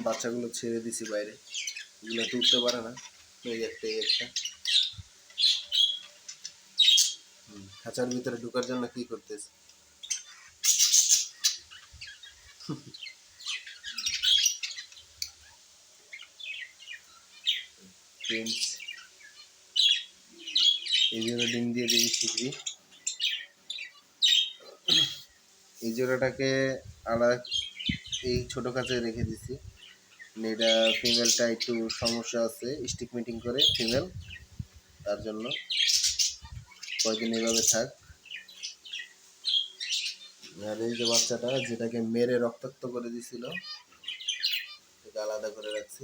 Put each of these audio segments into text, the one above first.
বাচ্চাগুলো ছেড়ে দিছি বাইরে, এগুলো তো উঠতে পারে না। এই একটা খাঁচার ভিতরে ঢোকার জন্য কি করতেছে? এই জোড়া ডিম দিয়ে দিবি শিখবি। এই জোড়াটাকে আলাদা এই ছোট কাছে রেখে দিছি। এটা ফিমেলটা একটু সমস্যা আছে, স্টিক মিটিং করে ফিমেল, তার জন্য কয়েকদিন এইভাবে থাক। আর এই যে বাচ্চাটা যেটাকে মেরে রক্তাক্ত করে দিছিল, এটা আলাদা করে রাখছি।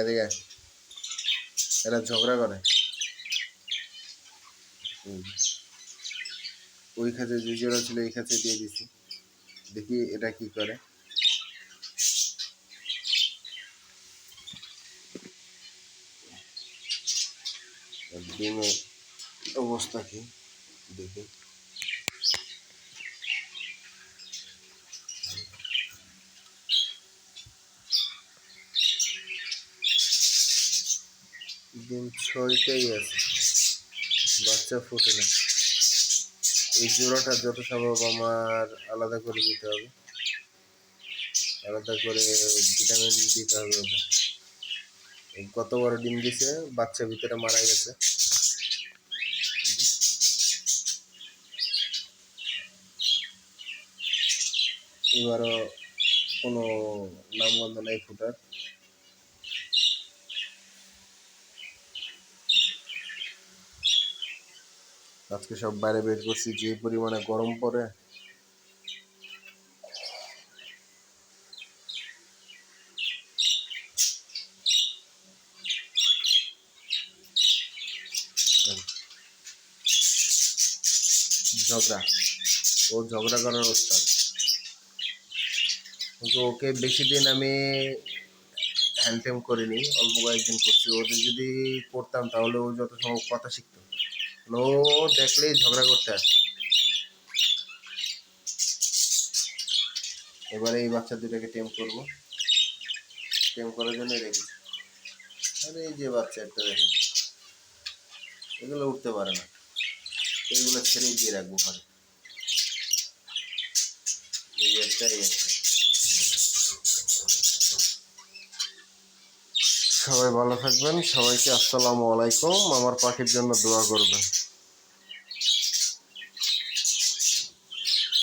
এদিকে এরা ঝগড়া করে। ওই খাঁচে যে জোড়া ছিল এই খাঁচে দিয়ে দিছি, দেখি এটা কি করে। ডিমের অবস্থা কি দেখি। ডিম 6টাই আছে, বাচ্চা ফোটে না। এই জোড়াটা যত সম্ভব আমার আলাদা করে দিতে হবে, আলাদা করে ভিটামিন দিতে হবে ওটা। কত বড় ডিম দিছে, বাচ্চা ভিতরে মারা গেছে। এবারও কোনো নামগন্ধ নাই ফুটার। আজকে সব বাইরে বের করছি, যে পরিমাণে গরম পড়ে। ঝগড়া, ও ঝগড়া করার ওস্তাদ। কিন্তু ওকে বেশি দিন আমি হ্যান্ডটেম করিনি, অল্প কয়েকদিন করছি। ওদের যদি করতাম তাহলে ও যত সম্ভব কথা শিখতো। ও দেখলেই ঝগড়া করতে আসে। এবারে এই বাচ্চা দুটাকে টেম করবো, টেম করার জন্য রেখেছি। আরে এই যে বাচ্চা একটা দেখেন, এগুলো উঠতে পারে না, এইগুলো ছেড়েই দিয়ে রাখবো ঘরে। এই একটা। সবাই ভালো থাকবেন, সবাইকে আসসালামু আলাইকুম। আমার পাখির জন্য দোয়া করবেন।